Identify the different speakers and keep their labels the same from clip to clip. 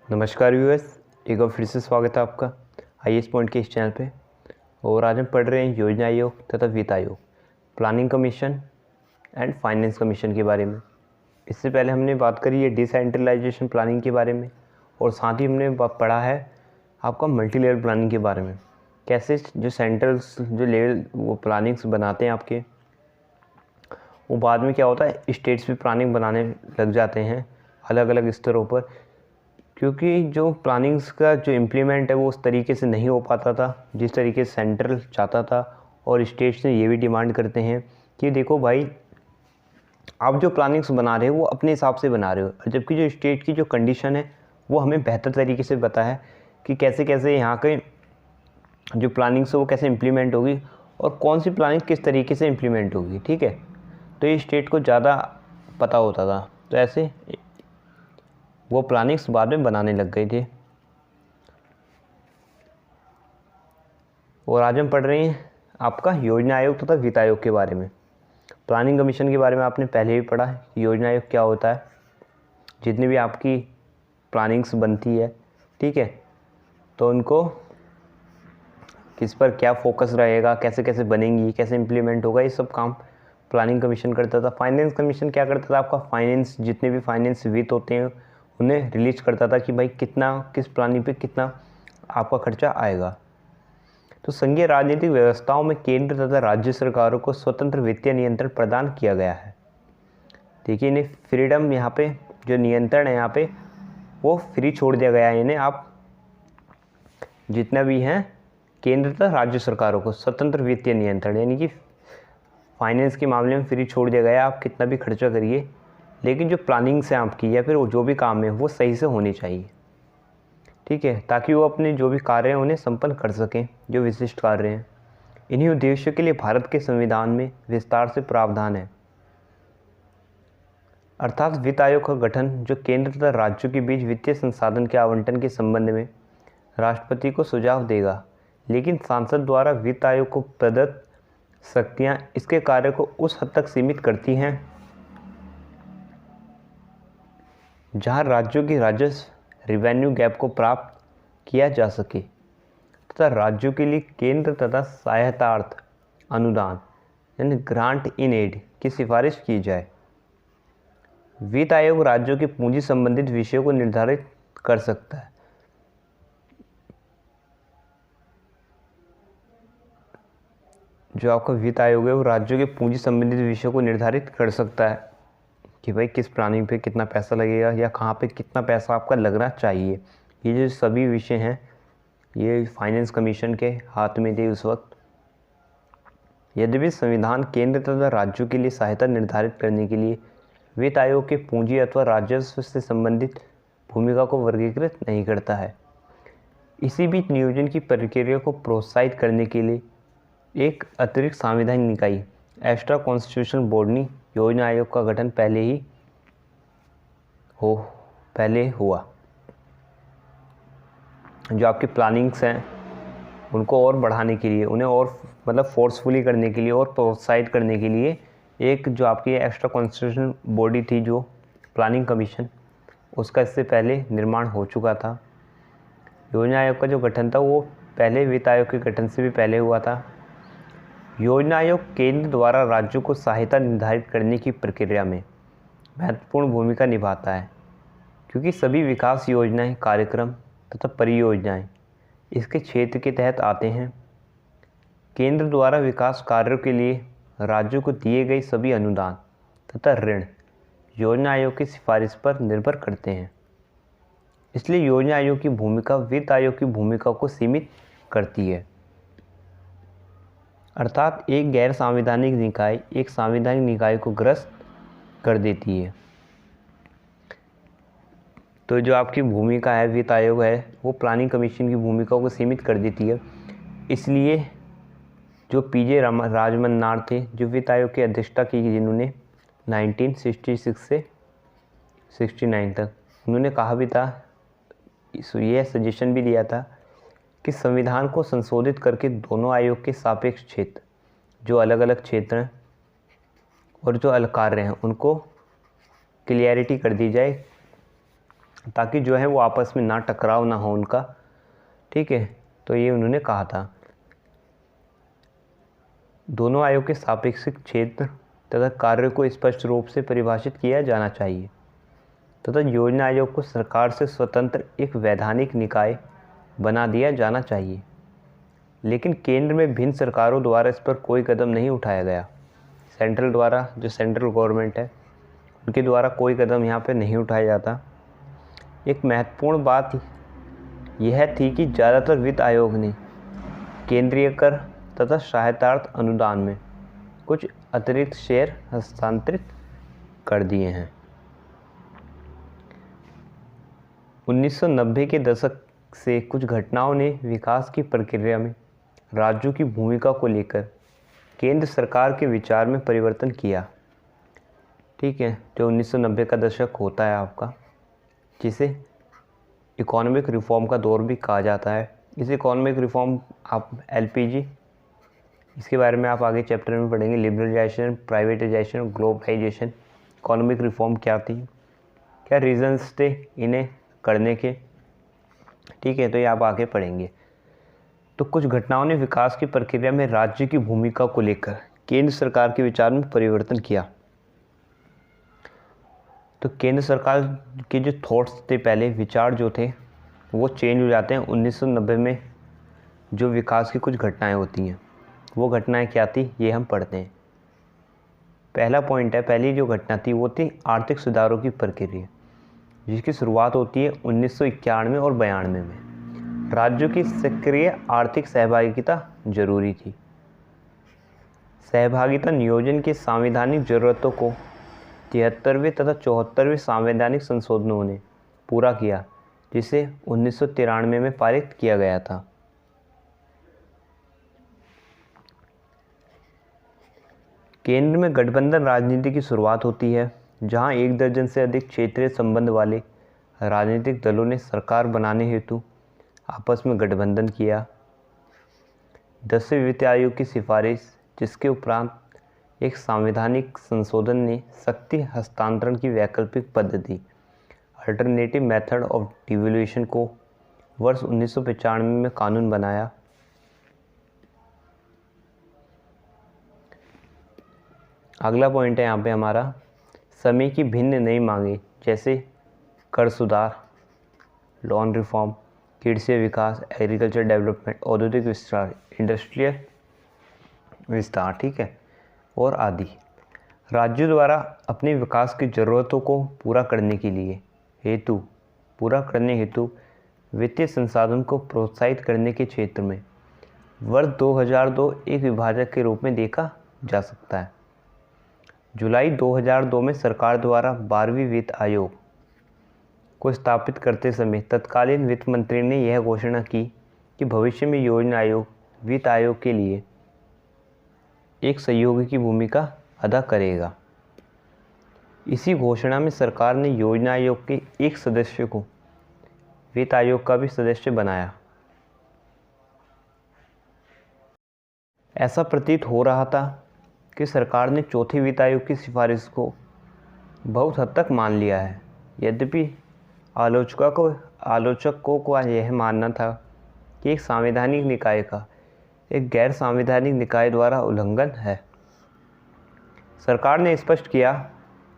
Speaker 1: नमस्कार व्यूअर्स, एक बार फिर से स्वागत है आपका आईएएस पॉइंट के इस चैनल पे। और आज हम पढ़ रहे हैं योजना आयोग तथा वित्त आयोग, planning commission and finance commission के बारे में। इससे पहले हमने बात करी है डिसेंट्रलाइजेशन प्लानिंग के बारे में, और साथ ही हमने पढ़ा है आपका मल्टी लेवल प्लानिंग के बारे में। कैसे जो सेंट्रल जो लेवल वो प्लानिंग्स बनाते हैं आपके, वो बाद में क्या होता है स्टेट्स भी प्लानिंग बनाने लग जाते हैं अलग अलग स्तरों पर, क्योंकि जो प्लानिंग्स का जो इम्प्लीमेंट है वो उस तरीके से नहीं हो पाता था जिस तरीके से सेंट्रल चाहता था। और स्टेट्स ने ये भी डिमांड करते हैं कि देखो भाई, आप जो प्लानिंग्स बना रहे हो वो अपने हिसाब से बना रहे हो, जबकि जो स्टेट की जो कंडीशन है वो हमें बेहतर तरीके से पता है कि कैसे कैसे यहाँ के जो प्लानिंग्स है वो कैसे इम्प्लीमेंट होगी और कौन सी प्लानिंग किस तरीके से इम्प्लीमेंट होगी। ठीक है, तो ये स्टेट को ज़्यादा पता होता था, तो ऐसे वो प्लानिंग्स बाद में बनाने लग गए थे। और आज हम पढ़ रहे हैं आपका योजना आयोग तथा वित्त आयोग के बारे में। प्लानिंग कमीशन के बारे में आपने पहले भी पढ़ा है, योजना आयोग क्या होता है, जितनी भी आपकी प्लानिंग्स बनती है, ठीक है, तो उनको किस पर क्या फोकस रहेगा, कैसे कैसे बनेंगी, कैसे इम्प्लीमेंट होगा, ये सब काम प्लानिंग कमीशन करता था। फाइनेंस कमीशन क्या करता था, आपका फाइनेंस जितने भी फाइनेंस वित्त होते हैं उन्हें रिलीज करता था कि भाई कितना किस प्लानिंग पे कितना आपका खर्चा आएगा। तो संघीय राजनीतिक व्यवस्थाओं में केंद्र तथा राज्य सरकारों को स्वतंत्र वित्तीय नियंत्रण प्रदान किया गया है। देखिए, इन्हें फ्रीडम, यहाँ पे जो नियंत्रण है यहाँ पे वो फ्री छोड़ दिया गया है। इन्हें आप जितना भी हैं केंद्र तथा राज्य सरकारों को स्वतंत्र वित्तीय नियंत्रण, यानी कि फाइनेंस के मामले में फ्री छोड़ दिया गया है। आप कितना भी खर्चा करिए, लेकिन जो प्लानिंग्स है आपकी या फिर वो जो भी काम है वो सही से होनी चाहिए, ठीक है, ताकि वो अपने जो भी कार्य हैं उन्हें संपन्न कर सकें, जो विशिष्ट कार्य हैं। इन्हीं उद्देश्यों के लिए भारत के संविधान में विस्तार से प्रावधान है। अर्थात वित्त आयोग का गठन जो केंद्र तथा राज्यों के बीच वित्तीय संसाधन के आवंटन के संबंध में राष्ट्रपति को सुझाव देगा, लेकिन सांसद द्वारा वित्त आयोग को प्रदत्त शक्तियाँ इसके कार्य को उस हद तक सीमित करती हैं जहां राज्यों की राजस्व रेवेन्यू गैप को प्राप्त किया जा सके तथा राज्यों के लिए केंद्र तथा सहायतार्थ अनुदान यानी ग्रांट इन एड की सिफारिश की जाए। वित्त आयोग राज्यों के पूंजी संबंधित विषयों को निर्धारित कर सकता है। जो आपका वित्त आयोग है वो राज्यों के पूंजी संबंधित विषयों को निर्धारित कर सकता है कि भाई किस प्लानिंग पे कितना पैसा लगेगा या कहाँ पे कितना पैसा आपका लगना चाहिए। ये जो सभी विषय हैं ये फाइनेंस कमीशन के हाथ में थे उस वक्त। यद्यपि संविधान केंद्र तथा राज्यों के लिए सहायता निर्धारित करने के लिए वित्त आयोग के पूंजी अथवा राजस्व से संबंधित भूमिका को वर्गीकृत नहीं करता है। इसी बीच नियोजन की प्रक्रिया को प्रोत्साहित करने के लिए एक अतिरिक्त संवैधानिक निकाय एक्स्ट्रा कॉन्स्टिट्यूशनल बॉडी योजना आयोग का गठन पहले हुआ। जो आपकी प्लानिंग्स हैं उनको और बढ़ाने के लिए, उन्हें और मतलब फोर्सफुली करने के लिए और प्रोत्साहित करने के लिए एक जो आपकी एक्स्ट्रा कॉन्स्टिट्यूशनल बॉडी थी जो प्लानिंग कमीशन, उसका इससे पहले निर्माण हो चुका था। योजना आयोग का जो गठन था वो पहले वित्त आयोग के गठन से भी पहले हुआ था। योजना आयोग केंद्र द्वारा राज्यों को सहायता निर्धारित करने की प्रक्रिया में महत्वपूर्ण भूमिका निभाता है, क्योंकि सभी विकास योजनाएं, कार्यक्रम तथा परियोजनाएं इसके क्षेत्र के तहत आते हैं। केंद्र द्वारा विकास कार्यों के लिए राज्यों को दिए गए सभी अनुदान तथा ऋण योजना आयोग की सिफारिश पर निर्भर करते हैं। इसलिए योजना आयोग की भूमिका वित्त आयोग की भूमिका को सीमित करती है। अर्थात एक गैर संवैधानिक निकाय एक संवैधानिक निकाय को ग्रस्त कर देती है। तो जो आपकी भूमिका है वित्त आयोग है वो प्लानिंग कमीशन की भूमिका को सीमित कर देती है। इसलिए जो पीजे राजमन्नार थे जो वित्त आयोग की अध्यक्षता की, जिन्होंने 1966 से 69 तक, उन्होंने कहा भी था, यह सजेशन भी दिया था कि संविधान को संशोधित करके दोनों आयोग के सापेक्ष क्षेत्र, जो अलग अलग क्षेत्र हैं और जो अलग कार्य हैं, उनको क्लियरिटी कर दी जाए ताकि जो है वो आपस में ना टकराव ना हो उनका, ठीक है। तो ये उन्होंने कहा था। दोनों आयोग के सापेक्षिक क्षेत्र तथा कार्य को स्पष्ट रूप से परिभाषित किया जाना चाहिए तथा योजना आयोग को सरकार से स्वतंत्र एक वैधानिक निकाय बना दिया जाना चाहिए। लेकिन केंद्र में भिन्न सरकारों द्वारा इस पर कोई कदम नहीं उठाया गया। सेंट्रल द्वारा, जो सेंट्रल गवर्नमेंट है, उनके द्वारा कोई कदम यहाँ पे नहीं उठाया जाता। एक महत्वपूर्ण बात यह थी कि ज़्यादातर वित्त आयोग ने केंद्रीय कर तथा सहायतार्थ अनुदान में कुछ अतिरिक्त शेयर हस्तांतरित कर दिए हैं। 1990 के दशक से कुछ घटनाओं ने विकास की प्रक्रिया में राज्यों की भूमिका को लेकर केंद्र सरकार के विचार में परिवर्तन किया, ठीक है। जो 1990 का दशक होता है आपका, जिसे इकोनॉमिक रिफॉर्म का दौर भी कहा जाता है। इस इकोनॉमिक रिफॉर्म आप LPG, इसके बारे में आप आगे चैप्टर में पढ़ेंगे। Liberalisation, privatisation, globalisation, economic reform क्या थी, क्या रीजंस थे इन्हें करने के, ठीक है। तो ये आप आगे पढ़ेंगे। तो कुछ घटनाओं ने विकास की प्रक्रिया में राज्य की भूमिका को लेकर केंद्र सरकार के विचार में परिवर्तन किया। तो केंद्र सरकार के जो थॉट्स थे, पहले विचार जो थे, वो चेंज हो जाते हैं 1990 में। जो विकास की कुछ घटनाएं होती हैं, वो घटनाएं क्या थी, ये हम पढ़ते हैं। पहला पॉइंट है, पहली जो घटना थी वो थी आर्थिक सुधारों की प्रक्रिया, जिसकी शुरुआत होती है 1991 और 92 में। राज्यों की सक्रिय आर्थिक सहभागिता जरूरी थी। सहभागिता नियोजन की संवैधानिक जरूरतों को 73वें तथा 74वें संवैधानिक संशोधनों ने पूरा किया, जिसे 1993 में पारित किया गया था। केंद्र में गठबंधन राजनीति की शुरुआत होती है, जहां 1 दर्जन से अधिक क्षेत्रीय संबंध वाले राजनीतिक दलों ने सरकार बनाने हेतु आपस में गठबंधन किया। 10वें वित्त आयोग की सिफारिश, जिसके उपरांत एक संवैधानिक संशोधन ने शक्ति हस्तांतरण की वैकल्पिक पद्धति अल्टरनेटिव मेथड ऑफ डिवोल्यूशन को वर्ष 1995 में कानून बनाया। अगला पॉइंट है यहाँ पे हमारा, समय की भिन्न नई मांगे, जैसे कर सुधार, लोन रिफॉर्म, कृषि विकास, एग्रीकल्चर डेवलपमेंट, औद्योगिक विस्तार, इंडस्ट्रियल विस्तार, ठीक है, और आदि। राज्यों द्वारा अपने विकास की ज़रूरतों को पूरा करने हेतु वित्तीय संसाधन को प्रोत्साहित करने के क्षेत्र में वर्ष 2002 एक विभाजक के रूप में देखा जा सकता है। जुलाई 2002 में सरकार द्वारा 12वीं वित्त आयोग को स्थापित करते समय तत्कालीन वित्त मंत्री ने यह घोषणा की कि भविष्य में योजना आयोग वित्त आयोग के लिए एक सहयोगी की भूमिका अदा करेगा। इसी घोषणा में सरकार ने योजना आयोग के एक सदस्य को वित्त आयोग का भी सदस्य बनाया। ऐसा प्रतीत हो रहा था कि सरकार ने चौथे वित्त आयोग की सिफारिश को बहुत हद तक मान लिया है। यद्यपि आलोचकों को यह मानना था कि एक संवैधानिक निकाय का एक गैर संवैधानिक निकाय द्वारा उल्लंघन है। सरकार ने स्पष्ट किया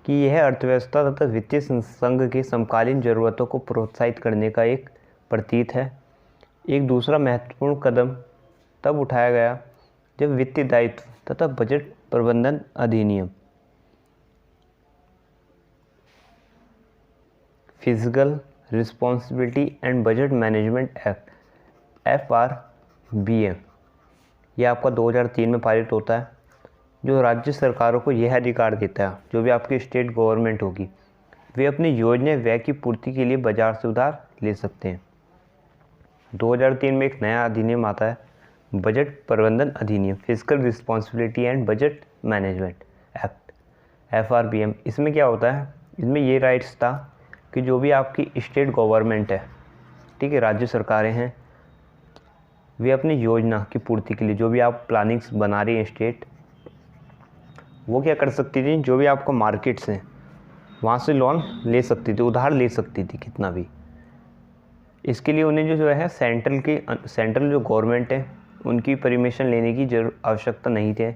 Speaker 1: कि यह अर्थव्यवस्था तथा वित्तीय संघ की समकालीन जरूरतों को प्रोत्साहित करने का एक प्रतीक है। एक दूसरा महत्वपूर्ण कदम तब उठाया गया जब वित्तीय दायित्व तथा बजट प्रबंधन अधिनियम physical responsibility and budget management act FRBM यह आपका 2003 में पारित होता है, जो राज्य सरकारों को यह अधिकार देता है, जो भी आपकी स्टेट गवर्नमेंट होगी, वे अपनी योजना व्यय की पूर्ति के लिए बाजार से उधार ले सकते हैं। 2003 में एक नया अधिनियम आता है, बजट प्रबंधन अधिनियम, physical responsibility and budget management act FRBM। इसमें क्या होता है, इसमें ये राइट्स था कि जो भी आपकी स्टेट गवर्नमेंट है, ठीक है, राज्य सरकारें हैं, वे अपनी योजना की पूर्ति के लिए जो भी आप प्लानिंग्स बना रही हैं स्टेट, वो क्या कर सकती थी, जो भी आपको मार्केट्स हैं वहाँ से लोन ले सकती थी, उधार ले सकती थी कितना भी। इसके लिए उन्हें जो है सेंट्रल जो गवर्नमेंट है उनकी परमिशन लेने की आवश्यकता नहीं थी,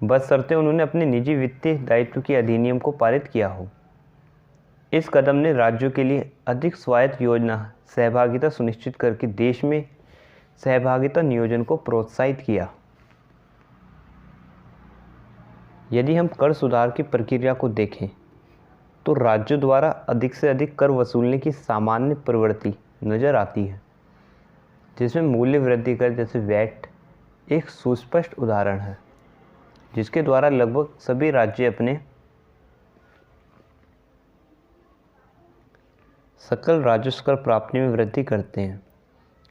Speaker 1: बशर्ते उन्होंने अपने निजी वित्तीय दायित्व के अधिनियम को पारित किया हो। इस कदम ने राज्यों के लिए अधिक स्वायत्त योजना सहभागिता सुनिश्चित करके देश में सहभागिता नियोजन को प्रोत्साहित किया। यदि हम कर सुधार की प्रक्रिया को देखें तो राज्यों द्वारा अधिक से अधिक कर वसूलने की सामान्य प्रवृत्ति नज़र आती है, जिसमें मूल्य वृद्धि कर जैसे वैट एक सुस्पष्ट उदाहरण है, जिसके द्वारा लगभग सभी राज्य अपने सकल राजस्व कर प्राप्ति में वृद्धि करते हैं।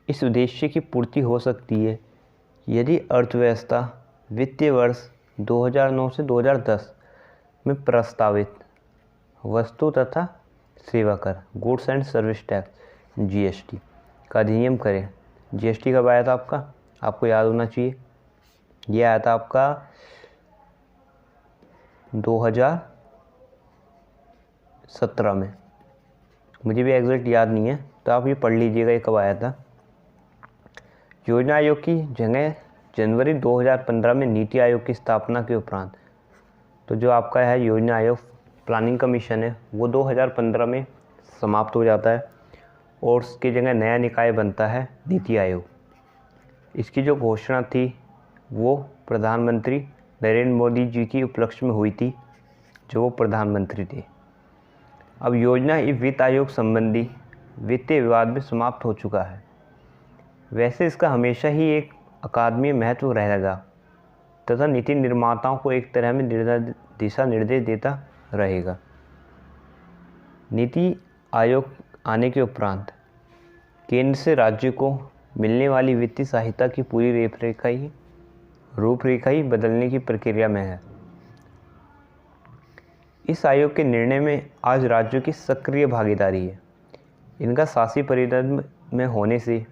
Speaker 1: इस उद्देश्य की पूर्ति हो सकती है यदि अर्थव्यवस्था वित्तीय वर्ष 2009 से 2010 में प्रस्तावित वस्तु तथा सेवा कर goods and service tax GST का अधिनियम करें। जीएसटी कब आया था आपको याद होना चाहिए, ये आया था आपका 2017 में, मुझे भी एग्जैक्ट याद नहीं है, तो आप ये पढ़ लीजिएगा ये कब आया था। योजना आयोग की जगह जनवरी 2015 में नीति आयोग की स्थापना के उपरांत तो जो आपका है योजना आयोग प्लानिंग कमीशन है वो 2015 में समाप्त हो जाता है और उसकी जगह नया निकाय बनता है नीति आयोग। इसकी जो घोषणा थी वो प्रधानमंत्री नरेंद्र मोदी जी की उपलक्ष्य में हुई थी, जो वो प्रधानमंत्री थे। अब योजना वित्त आयोग संबंधी वित्तीय विवाद में समाप्त हो चुका है। वैसे इसका हमेशा ही एक अकादमी महत्व रहेगा तथा नीति निर्माताओं को एक तरह में दिशा निर्देश देता रहेगा। नीति आयोग आने के उपरांत केंद्र से राज्य को मिलने वाली वित्तीय सहायता की पूरी रूपरेखा ही बदलने की प्रक्रिया में है। इस आयोग के निर्णय में आज राज्यों की सक्रिय भागीदारी है। इनका शासी परिषद में होने से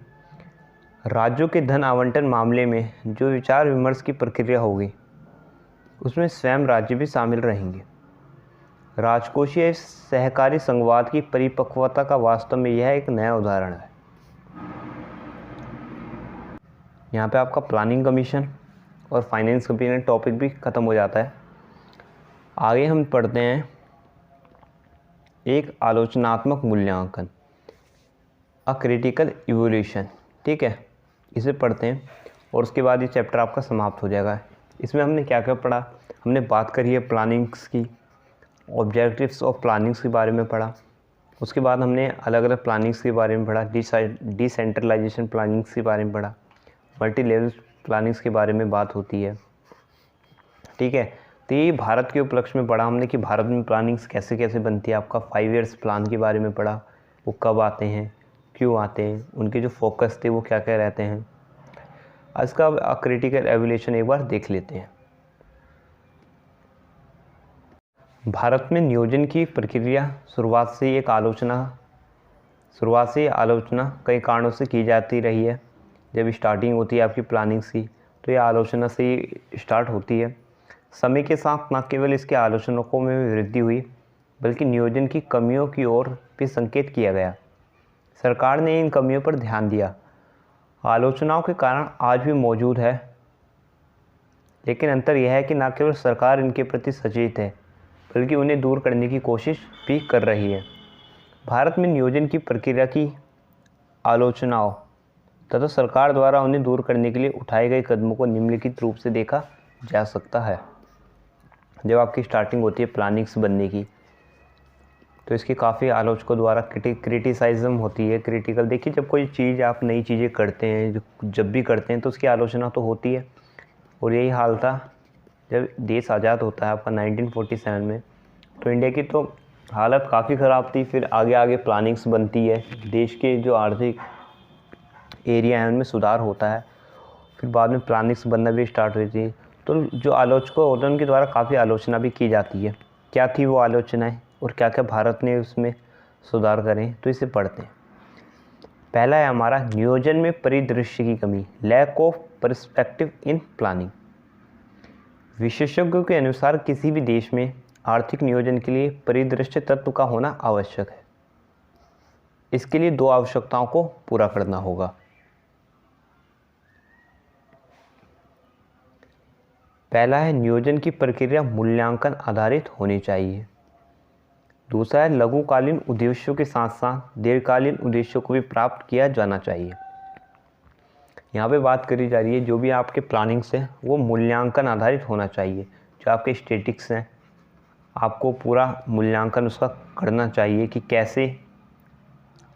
Speaker 1: राज्यों के धन आवंटन मामले में जो विचार विमर्श की प्रक्रिया होगी उसमें स्वयं राज्य भी शामिल रहेंगे। राजकोषीय सहकारी संघवाद की परिपक्वता का वास्तव में यह एक नया उदाहरण है। यहाँ पे आपका प्लानिंग कमीशन और फाइनेंस कमीशन टॉपिक भी ख़त्म हो जाता है। आगे हम पढ़ते हैं एक आलोचनात्मक मूल्यांकन, अ क्रिटिकल इवोल्यूशन। ठीक है, इसे पढ़ते हैं और उसके बाद ये चैप्टर आपका समाप्त हो जाएगा। इसमें हमने क्या क्या पढ़ा, हमने बात करी है प्लानिंग्स की, ऑब्जेक्टिव्स ऑफ प्लानिंग्स के बारे में पढ़ा। उसके बाद हमने अलग अलग प्लानिंग्स के बारे में पढ़ा, डिसेंट्रलाइजेशन प्लानिंग्स के बारे में पढ़ा, मल्टी लेवल प्लानिंग्स के बारे में बात होती है। ठीक है, तो ये भारत के उपलक्ष्य में पढ़ा हमने कि भारत में प्लानिंग्स कैसे कैसे बनती है। आपका 5 ईयर्स प्लान के बारे में पढ़ा, वो कब आते हैं, क्यों आते हैं, उनके जो फोकस थे वो क्या क्या रहते हैं। आज का क्रिटिकल एवोल्यूशन एक बार देख लेते हैं। भारत में नियोजन की प्रक्रिया शुरुआत से आलोचना कई कारणों से की जाती रही है। जब स्टार्टिंग होती है आपकी प्लानिंग्स की तो ये आलोचना से ही स्टार्ट होती है। समय के साथ न केवल इसके आलोचकों में वृद्धि हुई बल्कि नियोजन की कमियों की ओर भी संकेत किया गया। सरकार ने इन कमियों पर ध्यान दिया। आलोचनाओं के कारण आज भी मौजूद है, लेकिन अंतर यह है कि न केवल सरकार इनके प्रति सचेत है बल्कि उन्हें दूर करने की कोशिश भी कर रही है। भारत में नियोजन की प्रक्रिया की आलोचनाओं तथा सरकार द्वारा उन्हें दूर करने के लिए उठाए गए कदमों को निम्नलिखित रूप से देखा जा सकता है। जब आपकी स्टार्टिंग होती है प्लानिंग्स बनने की तो इसकी काफ़ी आलोचकों द्वारा क्रिटिसाइज्म होती है। क्रिटिकल, देखिए जब कोई चीज़ आप नई चीज़ें करते हैं, जब भी करते हैं तो उसकी आलोचना तो होती है। और यही हाल था जब देश आज़ाद होता है आपका 1947 में, तो इंडिया की तो हालत काफ़ी ख़राब थी। फिर आगे आगे प्लानिंग्स बनती है, देश के जो आर्थिक एरिया हैं उनमें सुधार होता है, फिर बाद में प्लानिंग्स बनना भी स्टार्ट हुई थी। तो जो आलोचकों होते हैं उनके द्वारा काफ़ी आलोचना भी की जाती है। क्या थी वो आलोचनाएँ और क्या क्या भारत ने उसमें सुधार करें, तो इसे पढ़ते हैं। पहला है हमारा नियोजन में परिदृश्य की कमी, lack of perspective in planning. विशेषज्ञों के अनुसार किसी भी देश में आर्थिक नियोजन के लिए परिदृश्य तत्व का होना आवश्यक है। इसके लिए दो आवश्यकताओं को पूरा करना होगा। पहला है नियोजन की प्रक्रिया मूल्यांकन आधारित होनी चाहिए। दूसरा है लघुकालीन उद्देश्यों के साथ साथ दीर्घकालीन उद्देश्यों को भी प्राप्त किया जाना चाहिए। यहाँ पे बात करी जा रही है जो भी आपके प्लानिंग्स हैं वो मूल्यांकन आधारित होना चाहिए। जो आपके स्टेटिक्स हैं आपको पूरा मूल्यांकन उसका करना चाहिए कि कैसे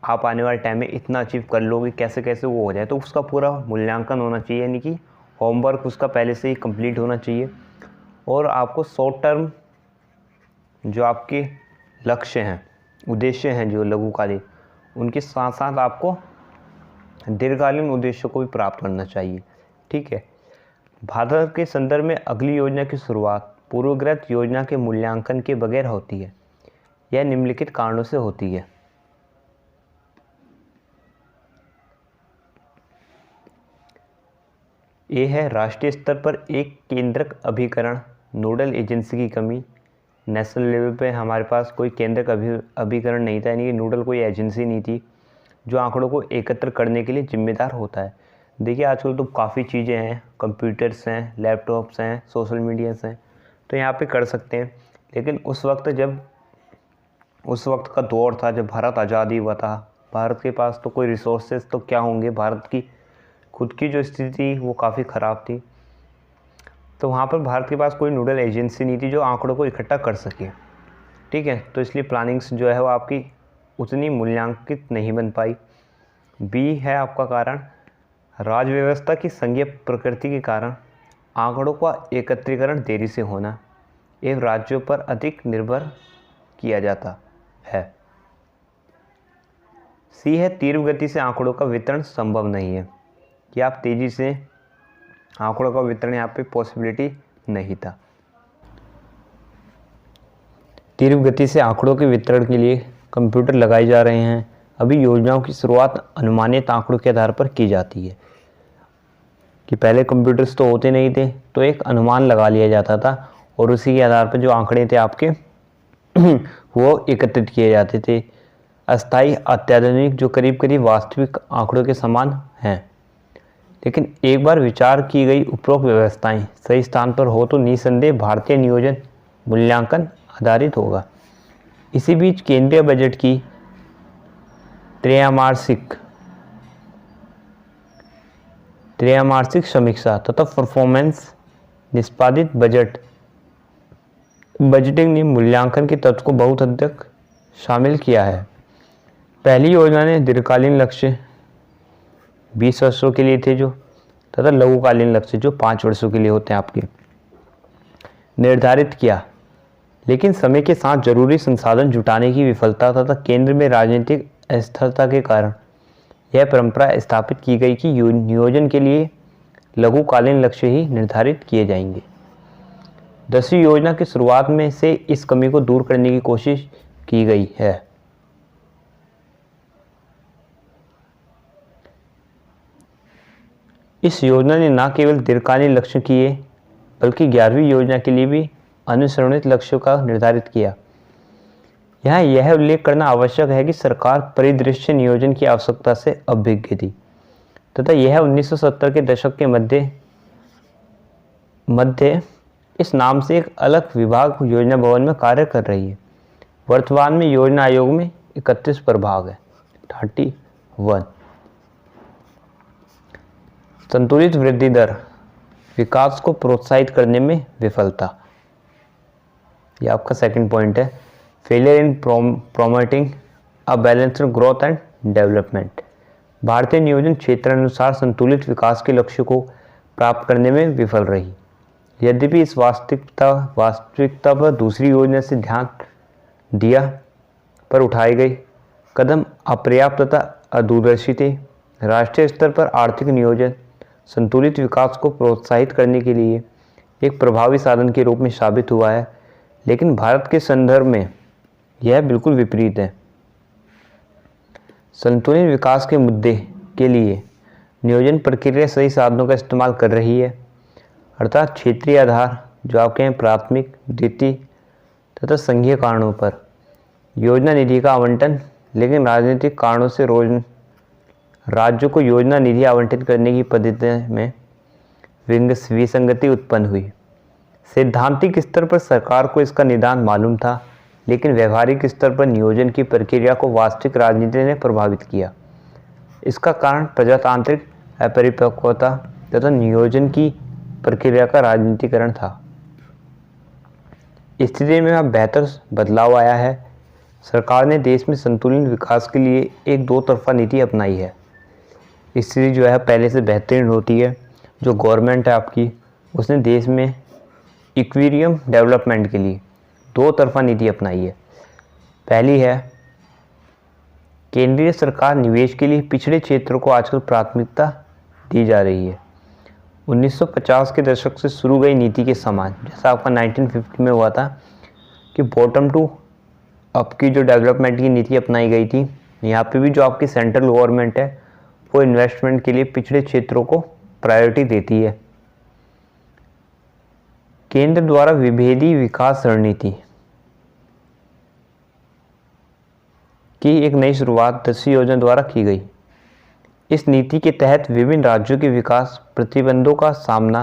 Speaker 1: आप आने वाले टाइम में इतना अचीव कर लोगे, कैसे कैसे वो हो जाए, तो उसका पूरा मूल्यांकन होना चाहिए। यानी कि होमवर्क उसका पहले से ही कंप्लीट होना चाहिए। और आपको शॉर्ट टर्म जो आपके लक्ष्य हैं, उद्देश्य हैं जो लघुकालीन, उनके साथ साथ आपको दीर्घकालीन उद्देश्यों को भी प्राप्त करना चाहिए। ठीक है। भारत के संदर्भ में अगली योजना की शुरुआत पूर्वग्रह योजना के मूल्यांकन के बगैर होती है। यह निम्नलिखित कारणों से होती है। ये है राष्ट्रीय स्तर पर एक केंद्रक अभिकरण, नोडल एजेंसी की कमी। नेशनल लेवल पे हमारे पास कोई केंद्रक अभिकरण नहीं था, यानी कि नोडल कोई एजेंसी नहीं थी जो आंकड़ों को एकत्र करने के लिए जिम्मेदार होता है। देखिए आजकल तो काफ़ी चीज़ें हैं, कंप्यूटर्स हैं, लैपटॉप्स हैं, सोशल मीडियास हैं, तो यहाँ पे कर सकते हैं। लेकिन उस वक्त का दौर था जब भारत आज़ादी हुआ था, भारत के पास तो कोई रिसोर्सेज तो क्या होंगे, भारत की खुद की जो स्थिति वो काफ़ी ख़राब थी। तो वहाँ पर भारत के पास कोई नोडल एजेंसी नहीं थी जो आंकड़ों को इकट्ठा कर सके। ठीक है, तो इसलिए प्लानिंग्स जो है वो आपकी उतनी मूल्यांकित नहीं बन पाई। बी है आपका कारण राज्य व्यवस्था की संघीय प्रकृति के कारण आंकड़ों का एकत्रीकरण देरी से होना एवं राज्यों पर अधिक निर्भर किया जाता है। सी है तीव्र गति से आंकड़ों का वितरण संभव नहीं है, कि आप तेज़ी से आंकड़ों का वितरण यहाँ पे पॉसिबिलिटी नहीं था। तीव्र गति से आंकड़ों के वितरण के लिए कंप्यूटर लगाए जा रहे हैं। अभी योजनाओं की शुरुआत अनुमानित आंकड़ों के आधार पर की जाती है, कि पहले कंप्यूटर्स तो होते नहीं थे, तो एक अनुमान लगा लिया जाता था और उसी के आधार पर जो आंकड़े थे आपके वो एकत्रित किए जाते थे। अस्थायी अत्याधुनिक जो करीब करीब वास्तविक आंकड़ों के समान हैं। लेकिन एक बार विचार की गई उपरोक्त व्यवस्थाएं सही स्थान पर हो तो निसंदेह भारतीय नियोजन मूल्यांकन आधारित होगा। इसी बीच केंद्रीय बजट की त्रैमासिक समीक्षा तथा परफॉर्मेंस निष्पादित बजटिंग ने मूल्यांकन के तत्व को बहुत हद तक शामिल किया है। पहली योजना ने दीर्घकालीन लक्ष्य 20 वर्षों के लिए थे जो, तथा लघुकालीन लक्ष्य जो 5 वर्षों के लिए होते हैं आपके, निर्धारित किया। लेकिन समय के साथ जरूरी संसाधन जुटाने की विफलता तथा केंद्र में राजनीतिक अस्थिरता के कारण यह परंपरा स्थापित की गई कि नियोजन के लिए लघुकालीन लक्ष्य ही निर्धारित किए जाएंगे। 10वीं योजना की शुरुआत में से इस कमी को दूर करने की कोशिश की गई है। इस योजना ने न केवल दीर्घकालीन लक्ष्य किए बल्कि 11वीं योजना के लिए भी अनुश्रेणित लक्ष्यों का निर्धारित किया। यहाँ यह उल्लेख करना आवश्यक है कि सरकार परिदृश्य नियोजन की आवश्यकता से अभिज्ञ थी तथा यह 1970 के दशक के मध्य इस नाम से एक अलग विभाग योजना भवन में कार्य कर रही है। वर्तमान में योजना आयोग में 31 प्रभाग है, 31। संतुलित वृद्धि दर विकास को प्रोत्साहित करने में विफलता, यह आपका सेकंड पॉइंट है। Failure in promoting a balanced growth and development, भारतीय नियोजन क्षेत्र अनुसार संतुलित विकास के लक्ष्य को प्राप्त करने में विफल रही। यद्यपि इस वास्तविकता पर दूसरी योजना से ध्यान दिया पर उठाए गए कदम अपर्याप्त तथा अदूरदर्शी थे। राष्ट्रीय स्तर पर आर्थिक नियोजन संतुलित विकास को प्रोत्साहित करने के लिए एक प्रभावी साधन के रूप में साबित हुआ है, लेकिन भारत के संदर्भ में यह बिल्कुल विपरीत है। संतुलित विकास के मुद्दे के लिए नियोजन प्रक्रिया सही साधनों का इस्तेमाल कर रही है, अर्थात क्षेत्रीय आधार जो आपके हैं प्राथमिक, द्वितीय तथा संघीय कारणों पर योजना निधि का आवंटन, लेकिन राजनीतिक कारणों से राज्यों को योजना निधि आवंटित करने की पद्धति में विसंगति उत्पन्न हुई। सैद्धांतिक स्तर पर सरकार को इसका निदान मालूम था, लेकिन व्यवहारिक स्तर पर नियोजन की प्रक्रिया को वास्तविक राजनीति ने प्रभावित किया। इसका कारण प्रजातांत्रिक अपरिपक्वता तथा नियोजन की प्रक्रिया का राजनीतिकरण था। स्थिति में अब बेहतर बदलाव आया है। सरकार ने देश में संतुलित विकास के लिए एक दो तरफा नीति अपनाई है। स्थिति जो है पहले से बेहतरीन होती है। जो गवर्नमेंट है आपकी, उसने देश में इक्विलिब्रियम डेवलपमेंट के लिए दो तरफा नीति अपनाई है। पहली है, केंद्रीय सरकार निवेश के लिए पिछड़े क्षेत्रों को आजकल प्राथमिकता दी जा रही है। 1950 के दशक से शुरू गई नीति के समान, जैसा आपका 1950 में हुआ था कि बॉटम टू अप की जो डेवलपमेंट की नीति अपनाई गई थी, यहाँ पे भी जो आपकी सेंट्रल गवर्नमेंट है वो इन्वेस्टमेंट के लिए पिछड़े क्षेत्रों को प्रायोरिटी देती है। केंद्र द्वारा विभेदी विकास रणनीति की एक नई शुरुआत 10वीं योजना द्वारा की गई। इस नीति के तहत विभिन्न राज्यों के विकास प्रतिबंधों का सामना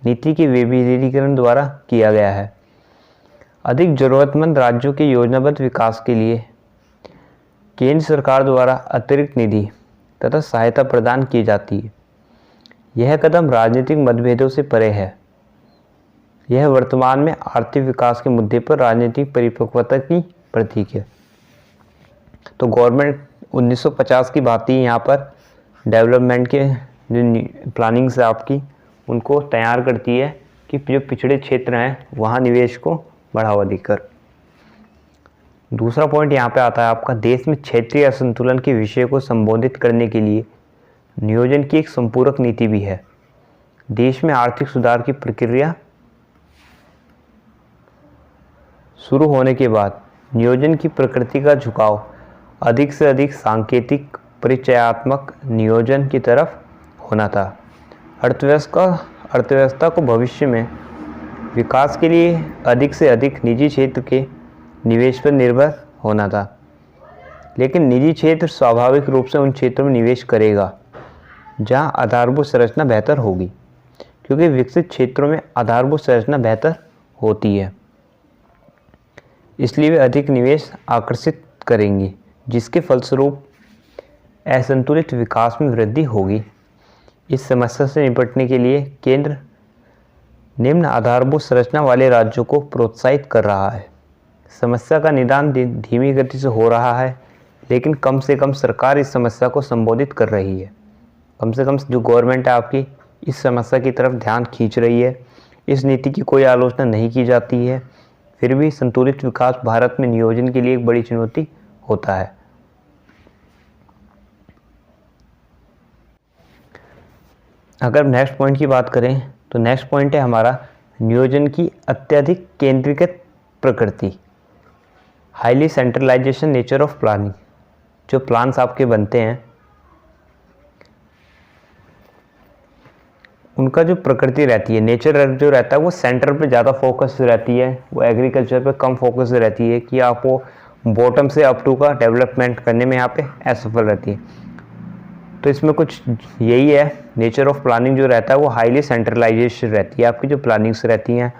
Speaker 1: नीति के विविधीकरण द्वारा किया गया है। अधिक जरूरतमंद राज्यों के योजनाबद्ध विकास के लिए केंद्र सरकार द्वारा अतिरिक्त निधि तथा सहायता प्रदान की जाती है। यह कदम राजनीतिक मतभेदों से परे है। यह वर्तमान में आर्थिक विकास के मुद्दे पर राजनीतिक परिपक्वता की प्रतीक है। तो गवर्नमेंट 1950 की बात ही यहाँ पर डेवलपमेंट के जो प्लानिंग्स है आपकी, उनको तैयार करती है कि जो पिछड़े क्षेत्र हैं वहाँ निवेश को बढ़ावा देकर। दूसरा पॉइंट यहाँ पे आता है आपका, देश में क्षेत्रीय असंतुलन के विषय को संबोधित करने के लिए नियोजन की एक संपूरक नीति भी है। देश में आर्थिक सुधार की प्रक्रिया शुरू होने के बाद नियोजन की प्रकृति का झुकाव अधिक से अधिक सांकेतिक परिचयात्मक नियोजन की तरफ होना था। अर्थव्यवस्था को भविष्य में विकास के लिए अधिक से अधिक निजी क्षेत्र के निवेश पर निर्भर होना था। लेकिन निजी क्षेत्र स्वाभाविक रूप से उन क्षेत्रों में निवेश करेगा जहां आधारभूत संरचना बेहतर होगी, क्योंकि विकसित क्षेत्रों में आधारभूत संरचना बेहतर होती है, इसलिए वे अधिक निवेश आकर्षित करेंगी, जिसके फलस्वरूप असंतुलित विकास में वृद्धि होगी। इस समस्या से निपटने के लिए केंद्र निम्न आधारभूत संरचना वाले राज्यों को प्रोत्साहित कर रहा है। समस्या का निदान धीमी गति से हो रहा है, लेकिन कम से कम सरकार इस समस्या को संबोधित कर रही है। कम से कम जो गवर्नमेंट है आपकी इस समस्या की तरफ ध्यान खींच रही है। इस नीति की कोई आलोचना नहीं की जाती है, फिर भी संतुलित विकास भारत में नियोजन के लिए एक बड़ी चुनौती होता है। अगर नेक्स्ट पॉइंट की बात करें तो नेक्स्ट पॉइंट है हमारा नियोजन की अत्यधिक केंद्रीकृत प्रकृति, highly centralisation nature of planning. जो प्लान्स आपके बनते हैं उनका जो प्रकृति रहती है, नेचर जो रहता है वो सेंटर पे ज़्यादा फोकस रहती है, वो एग्रीकल्चर पे कम फोकस रहती है कि आपको बॉटम से अप टू का डेवलपमेंट करने में यहाँ पे असफल रहती है। तो इसमें कुछ यही है, नेचर ऑफ प्लानिंग जो रहता है वो हाईली सेंट्रलाइजेशन रहती है, आपकी जो प्लानिंग्स रहती हैं।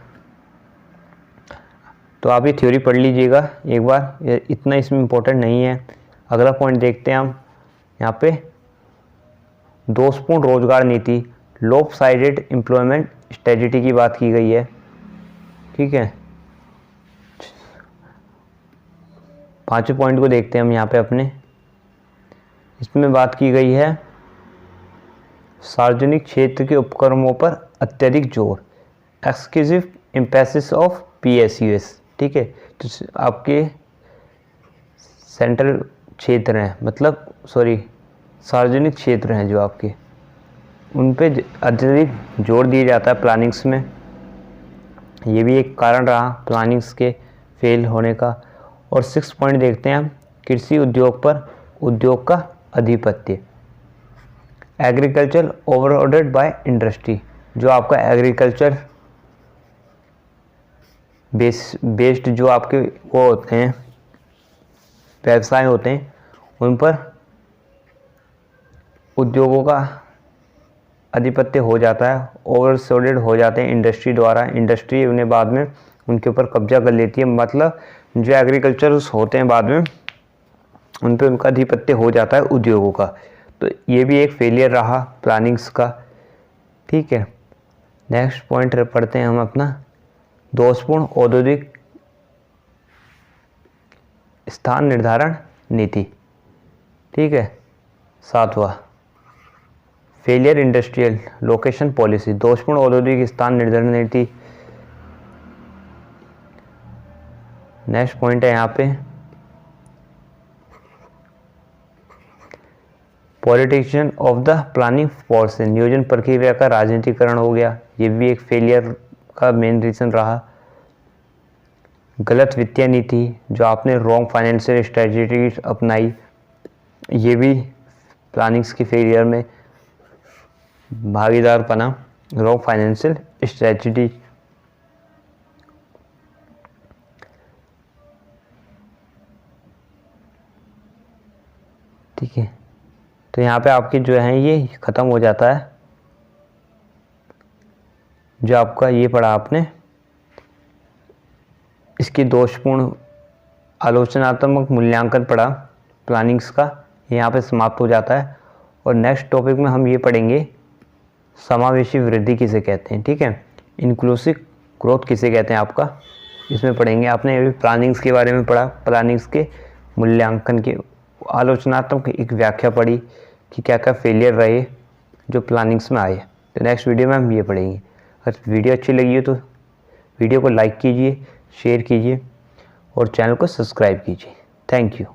Speaker 1: तो आप ये थ्योरी पढ़ लीजिएगा एक बार, इतना इसमें इम्पोर्टेंट नहीं है। अगला पॉइंट देखते हैं हम यहाँ पे, दोषपूर्ण रोजगार नीति, लोप साइडेड एम्प्लॉयमेंट स्ट्रेटजी की बात की गई है। ठीक है, पांचवें पॉइंट को देखते हैं हम यहाँ पे अपने। इसमें बात की गई है सार्वजनिक क्षेत्र के उपक्रमों पर अत्यधिक जोर, एक्सक्लूसिव एम्फेसिस ऑफ PSUs। ठीक है, तो आपके सेंट्रल क्षेत्र हैं, मतलब सार्वजनिक क्षेत्र हैं जो आपके, उन पे अत्यधिक जोर दिया जाता है प्लानिंग्स में। ये भी एक कारण रहा प्लानिंग्स के फेल होने का। और 6 पॉइंट देखते हैं हम, कृषि उद्योग पर उद्योग का आधिपत्य, एग्रीकल्चर ओवरऑर्डर्ड बाय इंडस्ट्री। जो आपका एग्रीकल्चर बेस्ड जो आपके वो होते हैं व्यवसाय होते हैं, उन पर उद्योगों का आधिपत्य हो जाता है, ओवरशेडोड हो जाते हैं इंडस्ट्री द्वारा। इंडस्ट्री उन्हें बाद में उनके ऊपर कब्जा कर लेती है, मतलब जो एग्रीकल्चर्स होते हैं बाद में उन पर उनका आधिपत्य हो जाता है उद्योगों का। तो ये भी एक फेलियर रहा प्लानिंग्स का। ठीक है, नेक्स्ट पॉइंट पढ़ते हैं हम अपना, दोषपूर्ण औद्योगिक स्थान निर्धारण नीति। ठीक है, 7वां, फेलियर इंडस्ट्रियल लोकेशन पॉलिसी, दोषपूर्ण औद्योगिक स्थान निर्धारण नीति। नेक्स्ट पॉइंट है यहाँ पे, politician of the planning force, नियोजन प्रक्रिया का राजनीतिकरण हो गया, ये भी एक फेलियर का मेन रीजन रहा। गलत वित्तीय नीति, जो आपने रॉन्ग फाइनेंशियल स्ट्रेटजी अपनाई, ये भी प्लानिंग्स की फेलियर में भागीदार बना, रॉन्ग फाइनेंशियल स्ट्रेटजी। ठीक है, तो यहाँ पे आपके जो है ये ख़त्म हो जाता है। जो आपका ये पढ़ा आपने, इसकी दोषपूर्ण आलोचनात्मक मूल्यांकन पढ़ा प्लानिंग्स का, यहाँ पे समाप्त हो जाता है। और नेक्स्ट टॉपिक में हम ये पढ़ेंगे समावेशी वृद्धि किसे कहते हैं। ठीक है, इंक्लूसिव ग्रोथ किसे कहते हैं आपका, इसमें पढ़ेंगे। आपने अभी प्लानिंग्स के बारे में पढ़ा, प्लानिंग्स के मूल्यांकन के आलोचनात्मक एक व्याख्या पढ़ी कि क्या क्या फेलियर रहे जो प्लानिंग्स में आए। तो नेक्स्ट वीडियो में हम ये पढ़ेंगे। अगर वीडियो अच्छी लगी हो तो वीडियो को लाइक कीजिए, शेयर कीजिए और चैनल को सब्सक्राइब कीजिए। Thank you.